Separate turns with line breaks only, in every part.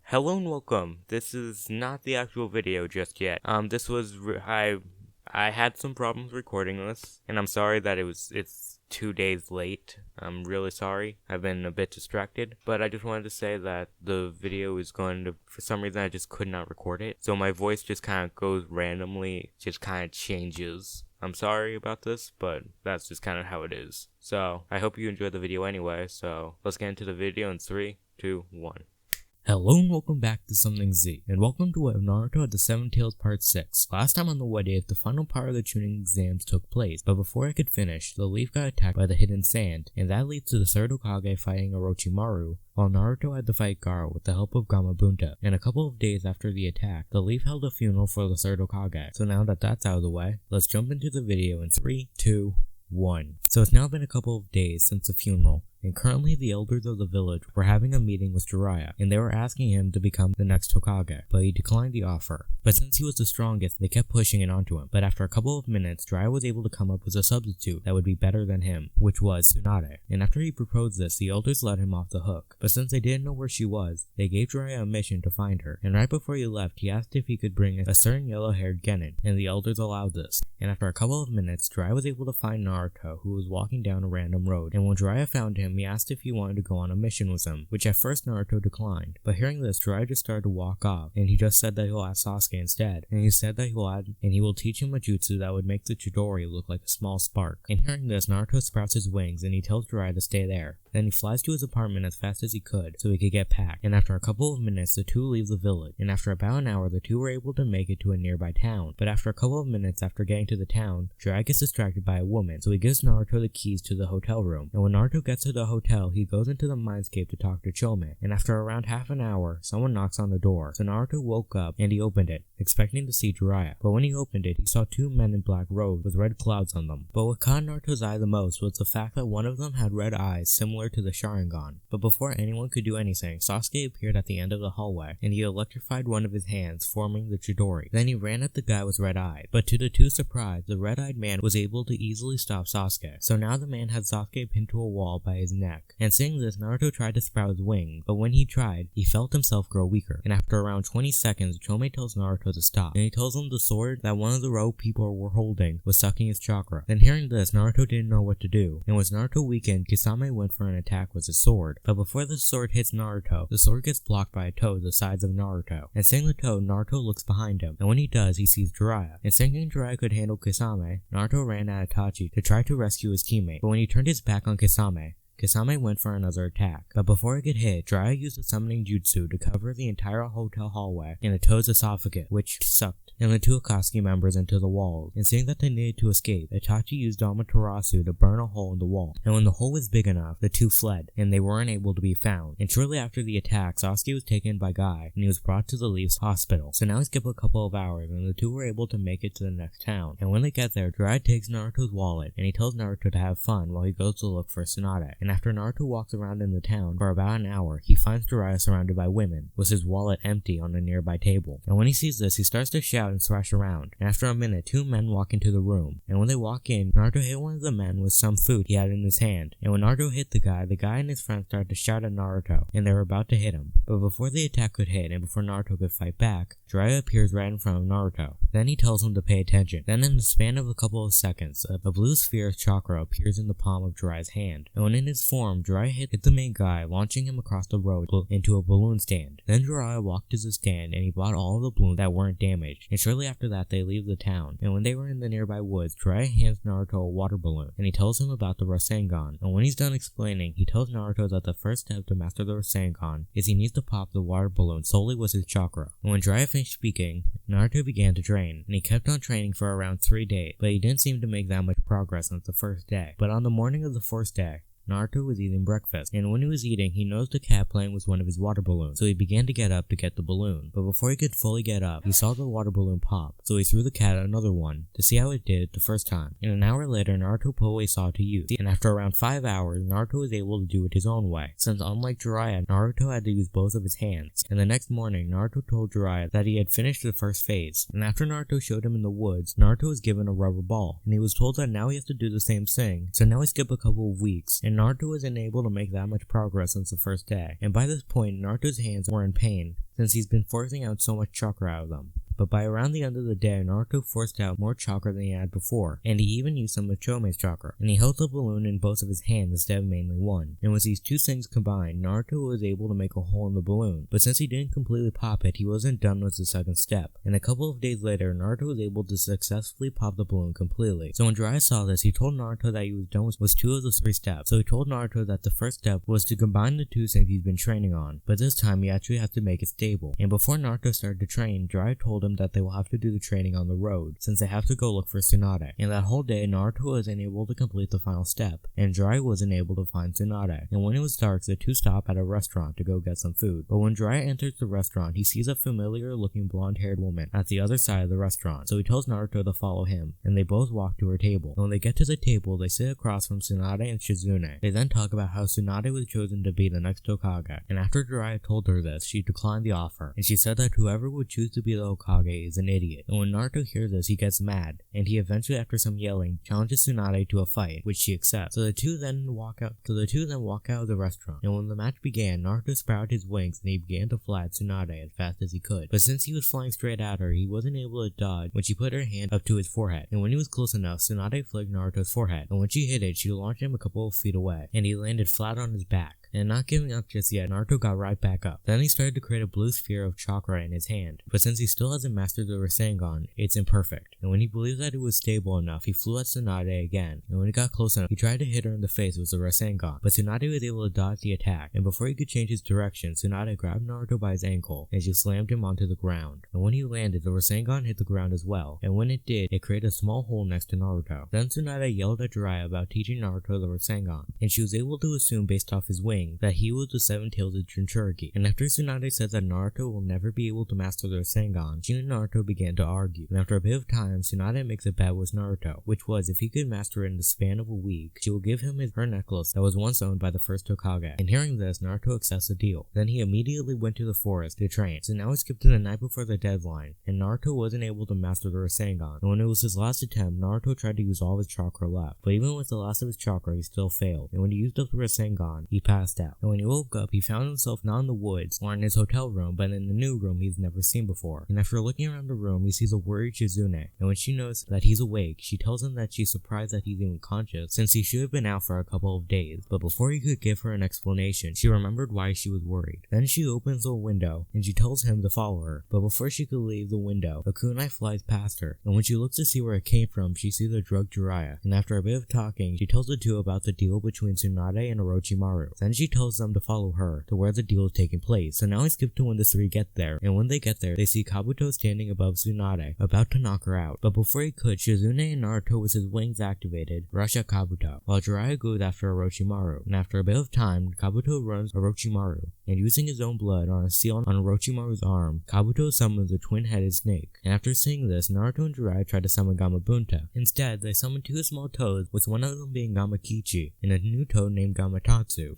Hello and welcome. This is not the actual video just yet. I had some problems recording this, and I'm sorry that it's 2 days late. I'm really sorry. I've been a bit distracted, but I just wanted to say that the video is going to, for some reason I just could not record it. So my voice just kind of goes randomly, just kind of changes. I'm sorry about this, but that's just kind of how it is. So I hope you enjoyed the video anyway, so let's get into the video in 3, 2, 1.
Hello and welcome back to Something Z, and welcome to Naruto at the Seven Tails Part 6. Last time on the What If, the final part of the tuning exams took place, but before I could finish, the leaf got attacked by the hidden sand, and that leads to the third Hokage fighting Orochimaru, while Naruto had to fight Gaara with the help of Gamabunta. And a couple of days after the attack, the leaf held a funeral for the third Hokage. So now that that's out of the way, let's jump into the video in 3, 2, 1. So it's now been a couple of days since the funeral, and currently the elders of the village were having a meeting with Jiraiya, and they were asking him to become the next Hokage, but he declined the offer. But since he was the strongest, they kept pushing it onto him. But after a couple of minutes, Jiraiya was able to come up with a substitute that would be better than him, which was Tsunade. And after he proposed this, the elders let him off the hook. But since they didn't know where she was, they gave Jiraiya a mission to find her. And right before he left, he asked if he could bring a certain yellow-haired genin, and the elders allowed this. And after a couple of minutes, Jiraiya was able to find Naruto, who was walking down a random road. And when Jiraiya found him, he asked if he wanted to go on a mission with him, which at first Naruto declined. But hearing this, Jiraiya just started to walk off, and he just said that he'll ask Sasuke instead. And he said that he will teach him a jutsu that would make the Chidori look like a small spark. And hearing this, Naruto sprouts his wings, and he tells Jiraiya to stay there. Then he flies to his apartment as fast as he could, so he could get packed. And after a couple of minutes, the two leave the village. And after about an hour, the two were able to make it to a nearby town. But after a couple of minutes after getting to the town, Jiraiya gets distracted by a woman, so he gives Naruto the keys to the hotel room. And when Naruto gets to the hotel, he goes into the mindscape to talk to Chome. And after around half an hour, someone knocks on the door. So Naruto woke up and he opened it, expecting to see Jiraiya. But when he opened it, he saw two men in black robes with red clouds on them. But what caught Naruto's eye the most was the fact that one of them had red eyes similar to the Sharingan. But before anyone could do anything, Sasuke appeared at the end of the hallway, and he electrified one of his hands, forming the Chidori. Then he ran at the guy with red eyes. But to the two's surprise, the red-eyed man was able to easily stop Sasuke. So now the man had Sasuke pinned to a wall by his neck. And seeing this, Naruto tried to sprout his wings, but when he tried, he felt himself grow weaker. And after around 20 seconds, Chome tells Naruto to stop, and he tells him the sword that one of the rogue people were holding was sucking his chakra. Then hearing this, Naruto didn't know what to do, and with Naruto weakened, Kisame went for an attack with his sword. But before the sword hits Naruto, the sword gets blocked by a toad the size of Naruto. And seeing the toad, Naruto looks behind him, and when he does, he sees Jiraiya. And thinking Jiraiya could handle Kisame, Naruto ran at Itachi to try to rescue his teammate. But when he turned his back on Kisame went for another attack, but before it could hit, Jiraiya used a summoning jutsu to cover the entire hotel hallway in the toad's esophagus, which sucked and the two Akatsuki members into the walls. And seeing that they needed to escape, Itachi used Amaterasu to burn a hole in the wall, and when the hole was big enough, the two fled, and they weren't able to be found. And shortly after the attack, Sasuke was taken by Guy, and he was brought to the Leaf's hospital. So now we skip a couple of hours, and the two were able to make it to the next town. And when they get there, Jiraiya takes Naruto's wallet, and he tells Naruto to have fun while he goes to look for Tsunade. And after Naruto walks around in the town for about an hour, he finds Jiraiya surrounded by women, with his wallet empty on a nearby table. And when he sees this, he starts to shout and thrash around. And after a minute, two men walk into the room. And when they walk in, Naruto hit one of the men with some food he had in his hand. And when Naruto hit the guy and his friends started to shout at Naruto, and they were about to hit him. But before the attack could hit, and before Naruto could fight back, Jiraiya appears right in front of Naruto. Then he tells him to pay attention. Then in the span of a couple of seconds, a blue sphere of chakra appears in the palm of Jiraiya's hand. And when in his form, Jiraiya hit the main guy, launching him across the road into a balloon stand. Then Jiraiya walked to the stand, and he bought all of the balloons that weren't damaged. And shortly after that, they leave the town. And when they were in the nearby woods, Jiraiya hands Naruto a water balloon, and he tells him about the Rasengan. And when he's done explaining, he tells Naruto that the first step to master the Rasengan is he needs to pop the water balloon solely with his chakra. And when Jiraiya finished speaking, Naruto began to train, and he kept on training for around 3 days, but he didn't seem to make that much progress on the first day. But on the morning of the first day, Naruto was eating breakfast, and when he was eating, he noticed a cat playing with one of his water balloons, so he began to get up to get the balloon. But before he could fully get up, he saw the water balloon pop, so he threw the cat another one to see how it did the first time. And an hour later, Naruto put away Saw to use, and after around 5 hours, Naruto was able to do it his own way, since unlike Jiraiya, Naruto had to use both of his hands. And the next morning, Naruto told Jiraiya that he had finished the first phase, and after Naruto showed him in the woods, Naruto was given a rubber ball, and he was told that now he has to do the same thing. So now we skip a couple of weeks, and Naruto was unable to make that much progress since the first day, and by this point, Naruto's hands were in pain, since he's been forcing out so much chakra out of them. But by around the end of the day, Naruto forced out more chakra than he had before, and he even used some of Chome's chakra, and he held the balloon in both of his hands instead of mainly one. And with these two things combined, Naruto was able to make a hole in the balloon, but since he didn't completely pop it, he wasn't done with the second step. And a couple of days later, Naruto was able to successfully pop the balloon completely. So when Jiraiya saw this, he told Naruto that he was done with two of the three steps. So he told Naruto that the first step was to combine the two things he's been training on, but this time he actually has to make it stable. And before Naruto started to train, Jiraiya told him that they will have to do the training on the road, since they have to go look for Tsunade. And that whole day, Naruto wasn't able to complete the final step, and Jiraiya wasn't able to find Tsunade. And when it was dark, the two stop at a restaurant to go get some food. But when Jiraiya enters the restaurant, he sees a familiar looking blonde-haired woman at the other side of the restaurant, so he tells Naruto to follow him, and they both walk to her table. And when they get to the table, they sit across from Tsunade and Shizune. They then talk about how Tsunade was chosen to be the next Hokage, and after Jiraiya told her this, she declined the offer, and she said that whoever would choose to be the Hokage is an idiot. And when Naruto hears this, he gets mad, and he eventually, after some yelling, challenges Tsunade to a fight, which she accepts. So the two then walk out of the restaurant, and when the match began, Naruto sprouted his wings and he began to fly at Tsunade as fast as he could. But since he was flying straight at her, he wasn't able to dodge when she put her hand up to his forehead, and when he was close enough, Tsunade flicked Naruto's forehead, and when she hit it, she launched him a couple of feet away, and he landed flat on his back. And not giving up just yet, Naruto got right back up. Then he started to create a blue sphere of chakra in his hand, but since he still hasn't mastered the Rasengan, it's imperfect. And when he believed that it was stable enough, he flew at Tsunade again, and when he got close enough, he tried to hit her in the face with the Rasengan, but Tsunade was able to dodge the attack, and before he could change his direction, Tsunade grabbed Naruto by his ankle, and she slammed him onto the ground. And when he landed, the Rasengan hit the ground as well, and when it did, it created a small hole next to Naruto. Then Tsunade yelled at Jiraiya about teaching Naruto the Rasengan, and she was able to assume based off his wing that he was the seven-tailed Jinchuriki. And after Tsunade said that Naruto will never be able to master the Rasengan, she and Naruto began to argue. And after a bit of time, Tsunade makes a bet with Naruto, which was if he could master it in the span of a week, she will give him her necklace that was once owned by the first Hokage. And hearing this, Naruto accepts the deal. Then he immediately went to the forest to train. So now we skip to the night before the deadline, and Naruto wasn't able to master the Rasengan. And when it was his last attempt, Naruto tried to use all of his chakra left, but even with the last of his chakra, he still failed. And when he used up the Rasengan, he passed out. And when he woke up, he found himself not in the woods or in his hotel room, but in a new room he's never seen before. And after looking around the room, he sees a worried Shizune, and when she knows that he's awake, she tells him that she's surprised that he's even conscious, since he should have been out for a couple of days. But before he could give her an explanation, she remembered why she was worried. Then she opens the window, and she tells him to follow her, but before she could leave the window, a kunai flies past her, and when she looks to see where it came from, she sees a drugged Jiraiya. And after a bit of talking, she tells the two about the deal between Tsunade and Orochimaru. Then she tells them to follow her to where the deal is taking place. So now we skip to when the three get there, and when they get there, they see Kabuto standing above Tsunade, about to knock her out. But before he could, Shizune and Naruto with his wings activated rush at Kabuto, while Jiraiya goes after Orochimaru. And after a bit of time, Kabuto runs Orochimaru, and using his own blood on a seal on Orochimaru's arm, Kabuto summons a twin-headed snake. And after seeing this, Naruto and Jiraiya try to summon Gamabunta. Instead, they summon two small toads, with one of them being Gamakichi, and a new toad named Gamatatsu.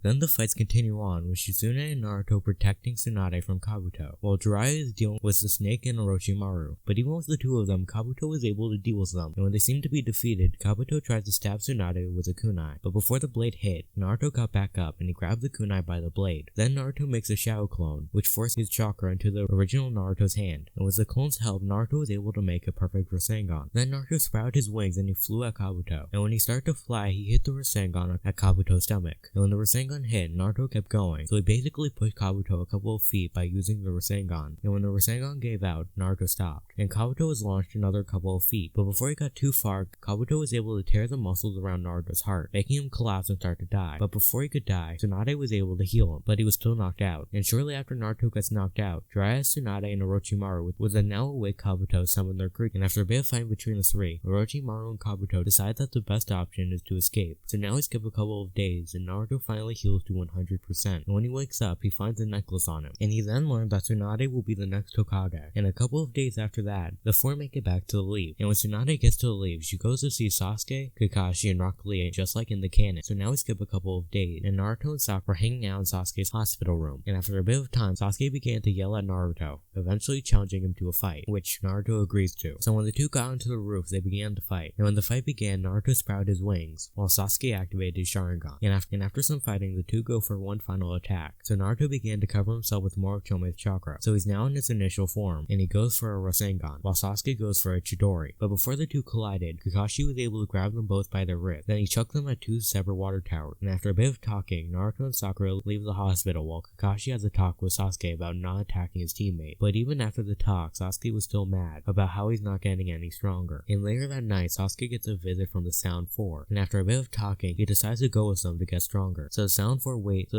Then the fights continue on, with Shizune and Naruto protecting Tsunade from Kabuto, while Jiraiya is dealing with the snake and Orochimaru. But even with the two of them, Kabuto is able to deal with them, and when they seem to be defeated, Kabuto tries to stab Tsunade with a kunai. But before the blade hit, Naruto got back up and he grabbed the kunai by the blade. Then Naruto makes a shadow clone, which forced his chakra into the original Naruto's hand, and with the clone's help, Naruto was able to make a perfect Rasengan. Then Naruto sprouted his wings and he flew at Kabuto, and when he started to fly, he hit the Rasengan at Kabuto's stomach. And when the Rasengan hit, Naruto kept going, so he basically pushed Kabuto a couple of feet by using the Rasengan. And when the Rasengan gave out, Naruto stopped, and Kabuto was launched another couple of feet. But before he got too far, Kabuto was able to tear the muscles around Naruto's heart, making him collapse and start to die. But before he could die, Tsunade was able to heal him, but he was still knocked out. And shortly after Naruto gets knocked out, Jiraiya, Tsunade, and Orochimaru with the now awake Kabuto summon their crew. And after a bit of fighting between the three, Orochimaru and Kabuto decide that the best option is to escape. So now we skip a couple of days, and Naruto finally heals to 100%. And when he wakes up, he finds a necklace on him, and he then learns that Tsunade will be the next Hokage. And a couple of days after that, the four make it back to the leaf. And when Tsunade gets to the leaf, she goes to see Sasuke, Kakashi, and Rock Lee, just like in the canon. So now we skip a couple of days, and Naruto and Sakura are hanging out in Sasuke's hospital room. And after a bit of time, Sasuke began to yell at Naruto, eventually challenging him to a fight, which Naruto agrees to. So when the two got onto the roof, they began to fight. And when the fight began, Naruto sprouted his wings, while Sasuke activated his Sharingan. And after some fighting, the two go for one final attack. So Naruto began to cover himself with more of Chome's chakra. So he's now in his initial form, and he goes for a Rasengan, while Sasuke goes for a Chidori. But before the two collided, Kakashi was able to grab them both by their wrist. Then he chucked them at two separate water towers. And after a bit of talking, Naruto and Sakura leave the hospital while Kakashi has a talk with Sasuke about not attacking his teammate. But even after the talk, Sasuke was still mad about how he's not getting any stronger. And later that night, Sasuke gets a visit from the Sound Four. And after a bit of talking, he decides to go with them to get stronger. So the Sound Four went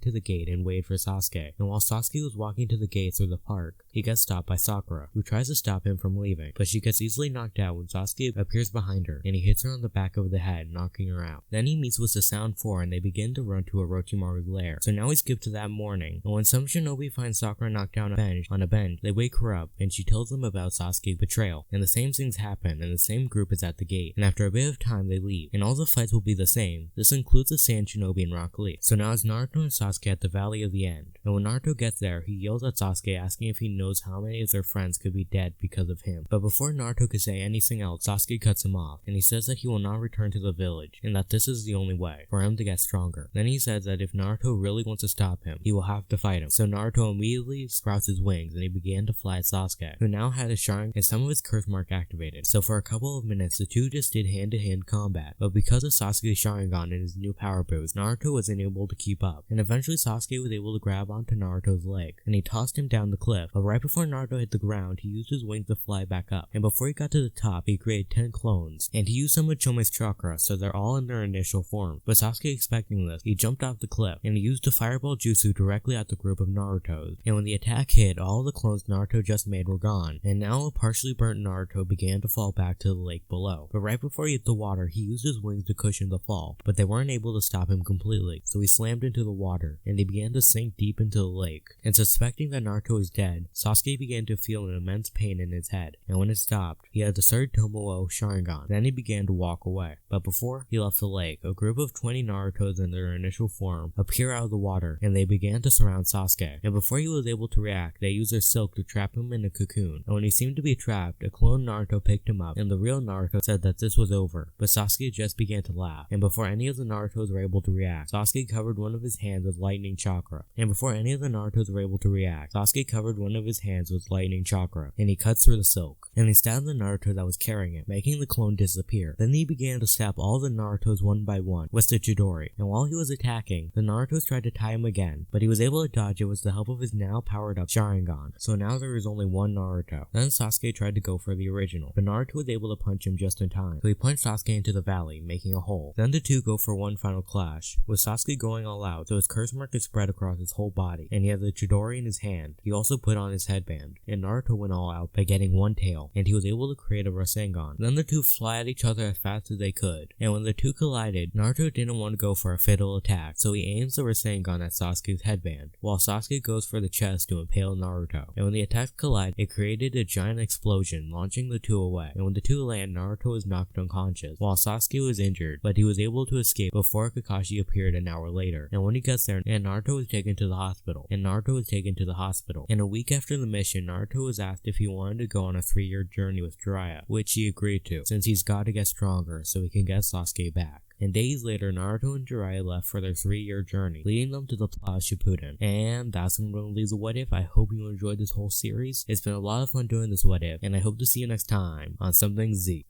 to the gate and waited for Sasuke. And while Sasuke was walking to the gate through the park, he gets stopped by Sakura, who tries to stop him from leaving, but she gets easily knocked out when Sasuke appears behind her, and he hits her on the back of the head, knocking her out. Then he meets with the Sound Four, and they begin to run to Orochimaru's lair. So now we skip to that morning, and when some shinobi find Sakura knocked down on a bench, they wake her up, and she tells them about Sasuke's betrayal. And the same things happen, and the same group is at the gate. And after a bit of time, they leave, and all the fights will be the same. This includes the Sand Shinobi and Rock Lee. So now it's Naruto and Sasuke at the Valley of the End. And when Naruto gets there, he yells at Sasuke asking if he knows how many of their friends could be dead because of him. But before Naruto could say anything else, Sasuke cuts him off, and he says that he will not return to the village, and that this is the only way for him to get stronger. Then he says that if Naruto really wants to stop him, he will have to fight him. So Naruto immediately sprouts his wings, and he began to fly at Sasuke, who now had his Sharingan and some of his curse mark activated. So for a couple of minutes, the two just did hand-to-hand combat, but because of Sasuke's Sharingan and his new power boost, Naruto wasn't able to keep up, and eventually Sasuke was able to grab onto Naruto's leg, and he tossed him down the cliff. But right before Naruto hit the ground, he used his wings to fly back up, and before he got to the top, he created 10 clones, and he used some of Chome's chakra, so they're all in their initial form. But Sasuke, expecting this, he jumped off the cliff, and he used the fireball jutsu directly at the group of Narutos, and when the attack hit, all the clones Naruto just made were gone, and now a partially burnt Naruto began to fall back to the lake below. But right before he hit the water, he used his wings to cushion the fall, but they weren't able to stop him completely, so he slammed into the water, and he began to sink deep into the lake. And suspecting that Naruto was dead, Sasuke began to feel an immense pain in his head, and when it stopped, he had the third Tomoe Sharingan. Then he began to walk away. But before he left the lake, a group of 20 Narutos in their initial form appear out of the water, and they began to surround Sasuke. And before he was able to react, they used their silk to trap him in a cocoon. And when he seemed to be trapped, a clone Naruto picked him up, and the real Naruto said that this was over. But Sasuke just began to laugh, and before any of the Narutos were able to react, Sasuke covered one of his hands with lightning chakra. And before any of the Narutos were able to react, Sasuke covered one of his hands with lightning chakra, and he cuts through the silk, and he stabbed the Naruto that was carrying it, making the clone disappear. Then he began to stab all the Narutos one by one with the Chidori, and while he was attacking, the Narutos tried to tie him again, but he was able to dodge it with the help of his now powered up Sharingan, so now there is only one Naruto. Then Sasuke tried to go for the original, but Naruto was able to punch him just in time, so he punched Sasuke into the valley, making a hole. Then the two go for one final clash, with Sasuke going all out, so his curse mark is spread across his whole body, and he had the Chidori in his hand. He also put on his headband, and Naruto went all out by getting one tail, and he was able to create a Rasengan. Then the two fly at each other as fast as they could, and when the two collided, Naruto didn't want to go for a fatal attack, so he aims the Rasengan at Sasuke's headband, while Sasuke goes for the chest to impale Naruto. And when the attacks collide, it created a giant explosion, launching the two away, and when the two land, Naruto was knocked unconscious, while Sasuke was injured, but he was able to escape before Kakashi appeared an hour later. And when he gets there, Naruto was taken to the hospital, and a week after the mission, Naruto was asked if he wanted to go on a 3-year journey with Jiraiya, which he agreed to, since he's got to get stronger so he can get Sasuke back. And days later, Naruto and Jiraiya left for their 3-year journey, leading them to the Plaza Shippuden. And that's when we're going to leave the What If. I hope you enjoyed this whole series. It's been a lot of fun doing this What If, and I hope to see you next time on Something Z.